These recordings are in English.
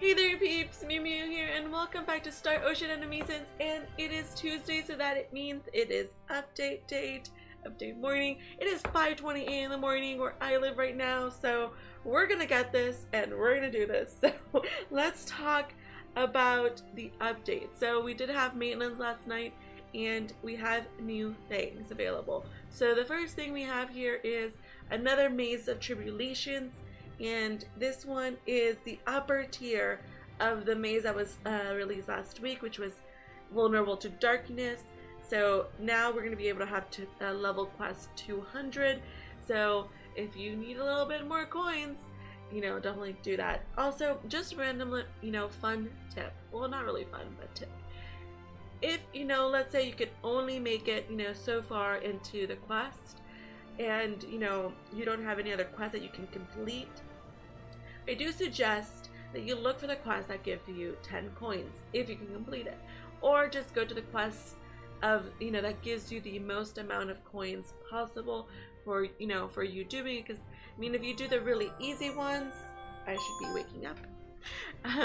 Hey there peeps, mewmew here and welcome back to Star Ocean Anamnesis, and it is Tuesday, so that it means it is update date, update morning. It is 5:20 a.m. in the morning where I live right now, so we're gonna get this and we're gonna do this. So let's talk about the update. So we did have maintenance last night and we have new things available. So the first thing we have here is another Maze of Tribulations. And this one is the upper tier of the maze that was released last week, which was vulnerable to darkness. So now we're going to be able to have level quest 200. So if you need a little bit more coins, definitely do that. Also, just random, fun tip. Well, not really fun, but tip. If, let's say you could only make it, so far into the quest, and, you don't have any other quests that you can complete, I do suggest that you look for the quest that gives you 10 coins if you can complete it, or just go to the quest of that gives you the most amount of coins possible for for you doing it. Because if you do the really easy ones, I should be waking up.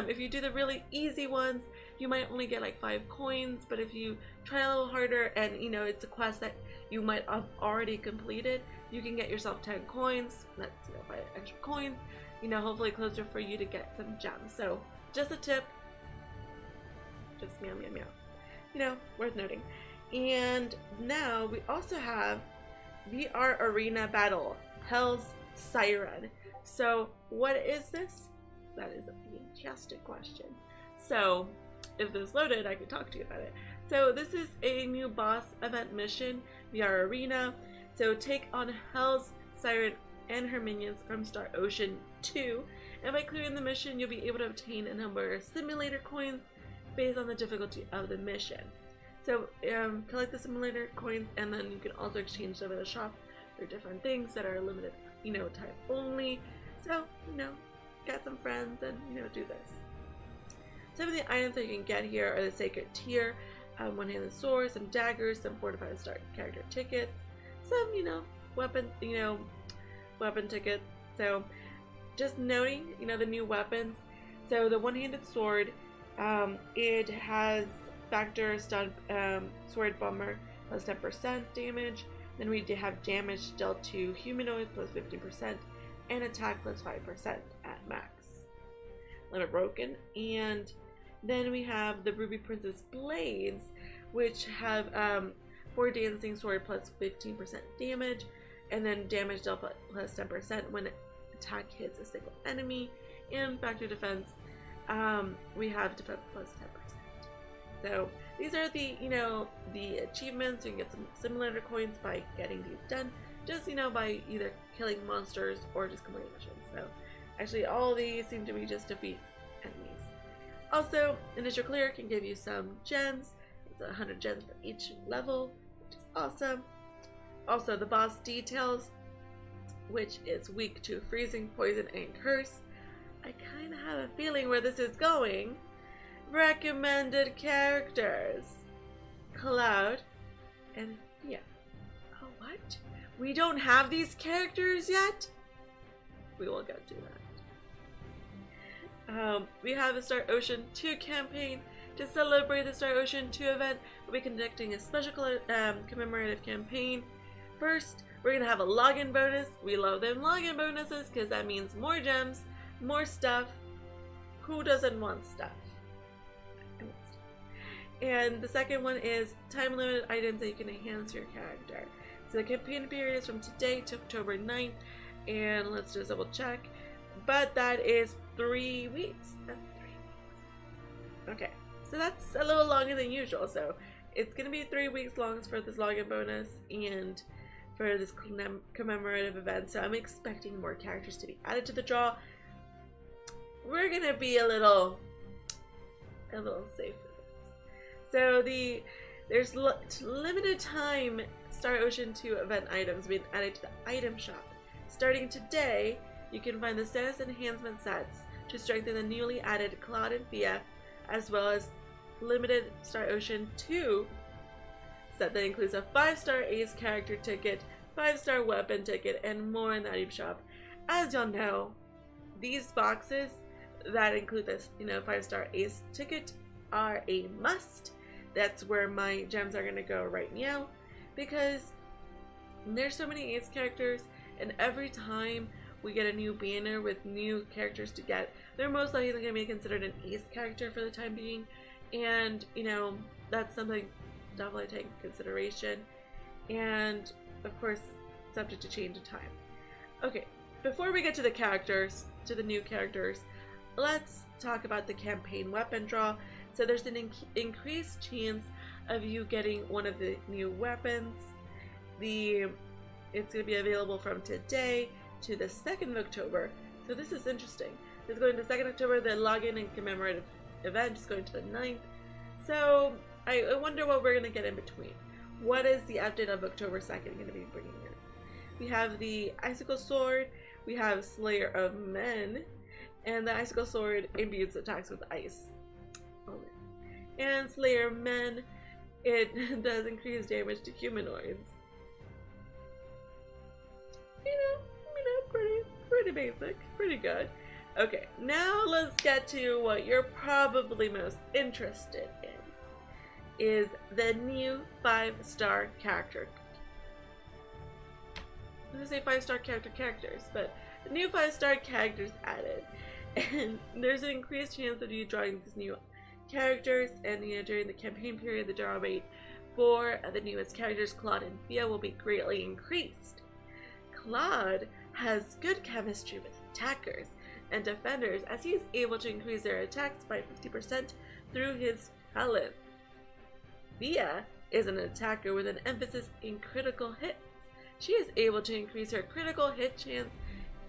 If you do the really easy ones, you might only get like 5 coins, but if you try a little harder and it's a quest that you might have already completed, you can get yourself 10 coins. That's 5 extra coins, hopefully closer for you to get some gems. So just a tip, just meow meow meow, worth noting. And now we also have VR Arena Battle, Hell's Siren. So what is this? That is a fantastic question. So if this is loaded, I can talk to you about it. So this is a new boss event mission, VR Arena. So take on Hell's Siren and her minions from Star Ocean 2, and by clearing the mission you'll be able to obtain a number of simulator coins based on the difficulty of the mission. So collect the simulator coins, and then you can also exchange them in the shop for different things that are limited time only. So get some friends and do this. Some of the items that you can get here are the Sacred Tier, one-handed sword, some daggers, some fortified star character tickets, some weapon tickets. So just noting the new weapons. So the one-handed sword, it has factor stun sword bomber plus 10% damage. Then we have damage dealt to humanoids plus 15% and attack plus 5% at max. Limit broken. And then we have the Ruby Princess Blades, which have 4 dancing sword plus 15% damage, and then damage dealt plus 10% when attack hits a single enemy. And factor defense, we have defense plus 10%. So these are the the achievements. You can get some simulator coins by getting these done, just by either killing monsters or just completing missions. So actually all of these seem to be just defeat enemies. Also, initial clear can give you some gems. It's 100 gems for each level, which is awesome. Also, the boss details, which is weak to freezing, poison, and curse. I kind of have a feeling where this is going. Recommended characters: Claude and Phia. Oh, what? We don't have these characters yet? We will get to that. We have the Star Ocean 2 campaign. To celebrate the Star Ocean 2 event, we'll be conducting a special commemorative campaign. First, we're going to have a login bonus. We love them login bonuses because that means more gems, more stuff. Who doesn't want stuff? And the second one is time limited items that you can enhance your character. So the campaign period is from today to October 9th, and let's just double check. But that is 3 weeks. That's 3 weeks. Okay, so that's a little longer than usual. So it's gonna be 3 weeks long for this login bonus and for this commemorative event. So I'm expecting more characters to be added to the draw. We're gonna be a little safe with this. So there's limited time Star Ocean 2 event items being added to the item shop. Starting today, you can find the status enhancement sets to strengthen the newly added Claude and Phia, as well as limited Star Ocean 2 set that includes a 5-star ace character ticket, 5-star weapon ticket, and more in the item shop. As y'all know, these boxes, that include this, 5-star ace ticket are a must. That's where my gems are going to go right now, because there's so many ace characters, and every time we get a new banner with new characters to get, they're most likely going to be considered an ace character for the time being, and that's something definitely take into consideration, and of course subject to change in time. Okay, before we get to the characters, to the new characters, let's talk about the campaign weapon draw. So there's an increased chance of you getting one of the new weapons. It's going to be available from today to the 2nd of October. So this is interesting. It's going to 2nd October, the login and commemorative event is going to the 9th. So I wonder what we're going to get in between. What is the update of October 2nd going to be bringing in? We have the Icicle Sword, we have Slayer of Men, and the Icicle Sword imbues attacks with ice. And Slayer of Men, it does increase damage to humanoids. Pretty basic, pretty good. Okay, now let's get to what you're probably most interested in, is the new 5-star character. I was going to say 5-star characters, but the new 5-star characters added. And there's an increased chance of you drawing these new characters, and during the campaign period, the draw rate for the newest characters, Claude and Phia, will be greatly increased. Claude has good chemistry with attackers and defenders, as he is able to increase their attacks by 50% through his talent. Phia is an attacker with an emphasis in critical hits. She is able to increase her critical hit chance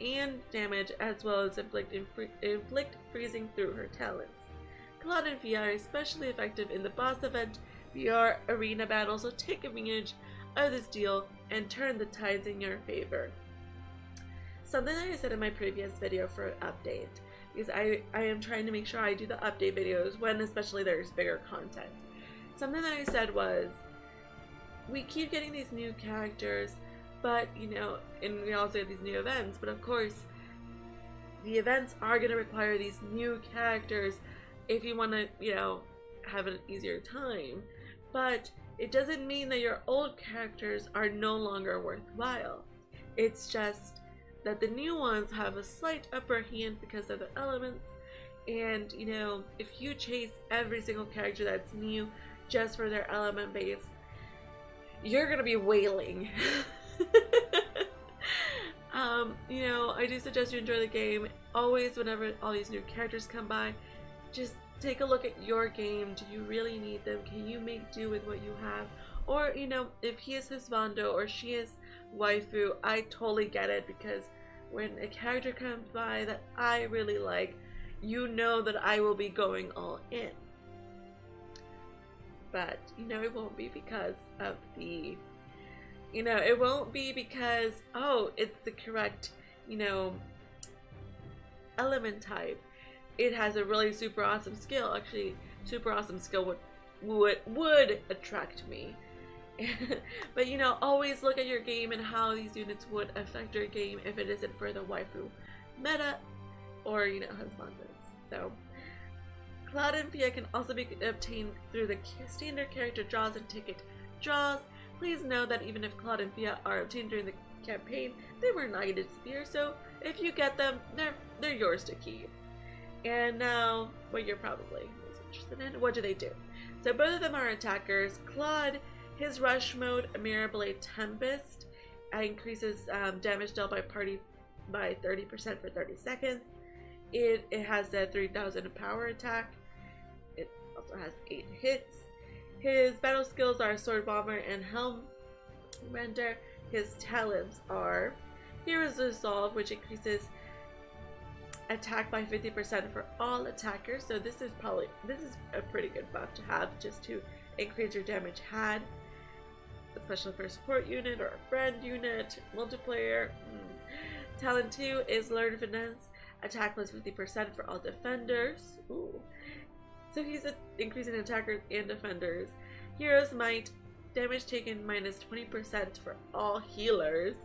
and damage, as well as inflict freezing through her talents. Claude and Phia are especially effective in the boss event VR arena battle, so take advantage of this deal and turn the tides in your favor. Something that I said in my previous video for update, because I am trying to make sure I do the update videos when especially there's bigger content. Something that I said was, we keep getting these new characters, but and we also have these new events, but of course the events are going to require these new characters if you want to have an easier time, but it doesn't mean that your old characters are no longer worthwhile. It's just that the new ones have a slight upper hand because of the elements, and if you chase every single character that's new just for their element base, you're gonna be wailing. I do suggest you enjoy the game. Always, whenever all these new characters come by, just take a look at your game. Do you really need them? Can you make do with what you have? Or, if he is husbando or she is waifu, I totally get it, because when a character comes by that I really like, that I will be going all in. But, it won't be because of the, it won't be because, oh, it's the correct, element type. It has a really super awesome skill. Actually, super awesome skill would attract me. But always look at your game and how these units would affect your game if it isn't for the waifu meta or husbandos. So Claude and Phia can also be obtained through the standard character draws and ticket draws. Please know that even if Claude and Phia are obtained during the campaign, they were not going to disappear, so if you get them, they're yours to keep. And now, what you're probably most interested in, what do they do? So both of them are attackers. Claude, his rush mode, Mirror Blade Tempest, increases damage dealt by party by 30% for 30 seconds. It has a 3000 power attack. It also has 8 hits. His battle skills are Sword Bomber and Helm Render. His talents are Hero's Resolve, which increases attack by 50% for all attackers. So this is a pretty good buff to have, just to increase your damage had, especially for a support unit or a friend unit, multiplayer. Talent 2 is Learn Finesse, attack plus 50% for all defenders. Ooh. So he's increasing attackers and defenders. Hero's Might, damage taken minus 20% for all healers.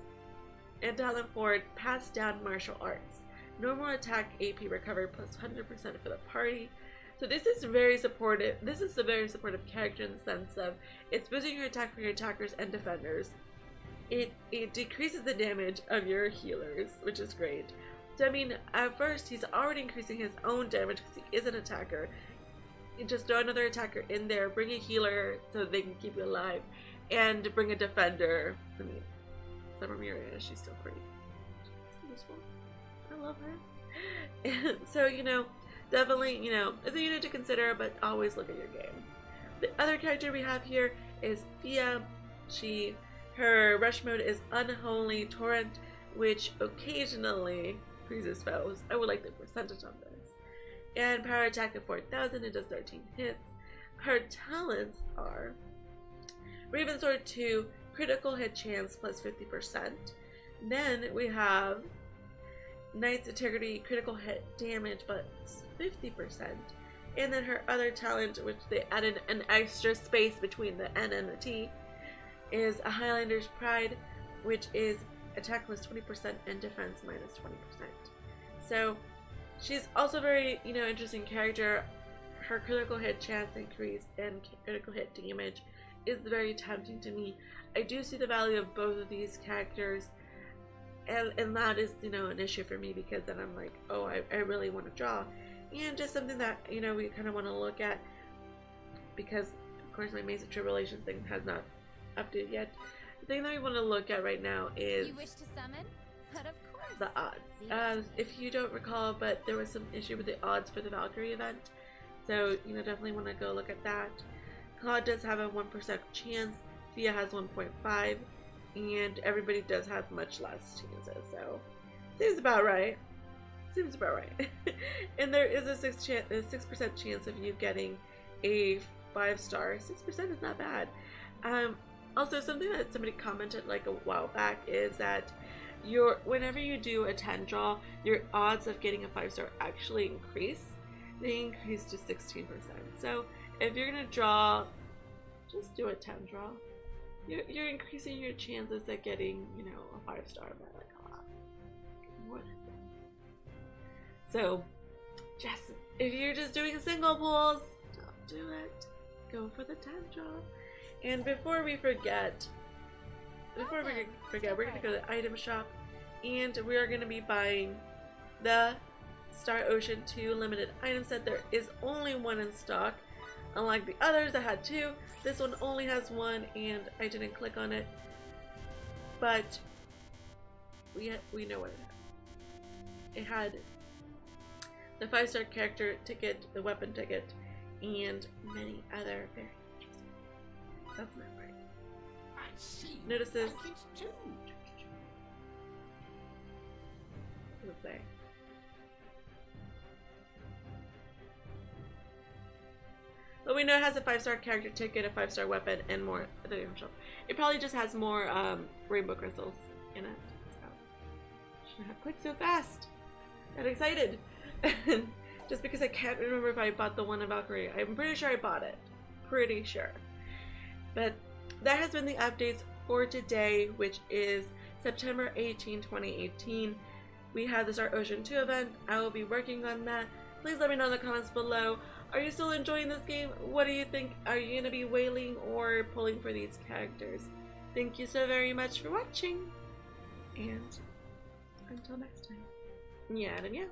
And Talent 4, Pass Down Martial Arts. Normal attack AP recovered plus 100% for the party. So this is very supportive. This is a very supportive character in the sense of it's boosting your attack for your attackers and defenders. It decreases the damage of your healers, which is great. So I mean, at first he's already increasing his own damage because he is an attacker. You just throw another attacker in there, bring a healer so they can keep you alive, and bring a defender. I mean, Summer Miria, she's still pretty useful. I love her. And so, you know, definitely, you know, it's a unit to consider, but always look at your game. The other character we have here is Phia. Her rush mode is Unholy Torrent, which occasionally freezes foes. I would like the percentage on this. And power attack of 4,000, it does 13 hits. Her talents are Raven Sword 2, critical hit chance plus 50%. Then we have Knight's Integrity, critical hit damage plus 50%. And then her other talent, which they added an extra space between the N and the T, is a Highlander's Pride, which is attack plus 20% and defense minus 20%. So she's also very, you know, interesting character. Her critical hit chance increase and critical hit damage is very tempting to me. I do see the value of both of these characters, and that is, you know, an issue for me because then I'm like, oh, I really want to draw. And just something that, you know, we kind of want to look at because, of course, my Maze of Tribulations thing has not updated yet. The thing that we want to look at right now is you wish to summon? But of course. The odds. If you don't recall, but there was some issue with the odds for the Valkyrie event. So, you know, definitely want to go look at that. Claude does have a 1% chance. Phia has 1.5. And everybody does have much less chances. So, seems about right. Seems about right. And there is a 6% chance of you getting a 5-star. 6% is not bad. Also, something that somebody commented like a while back is that whenever you do a 10 draw, your odds of getting a 5-star actually increase. They increase to 16%. So if you're gonna draw, just do a 10 draw. You're increasing your chances at getting, you know, a 5-star by like a lot. What? So, just if you're just doing single pulls, don't do it. Go for the 10 draw. And before we forget, we're gonna go to the item shop, and we are gonna be buying the Star Ocean 2 limited item set. There is only one in stock, unlike the others that had 2. This one only has 1, and I didn't click on it, but we know what it had. It had the 5-star character ticket, the weapon ticket, and many other very interesting. That's not right. I see. Notices. Like it's too. What does it say? But we know it has a 5-star character ticket, a 5-star weapon, and more at the item shop. It probably just has more rainbow crystals in it. So shouldn't have clicked so fast. Got excited. Just because I can't remember if I bought the one in Valkyrie. I'm pretty sure I bought it. Pretty sure. But that has been the updates for today, which is September 18, 2018. We have the Star Ocean 2 event. I will be working on that. Please let me know in the comments below. Are you still enjoying this game? What do you think? Are you going to be wailing or pulling for these characters? Thank you so very much for watching. And until next time. Yeah, and yeah.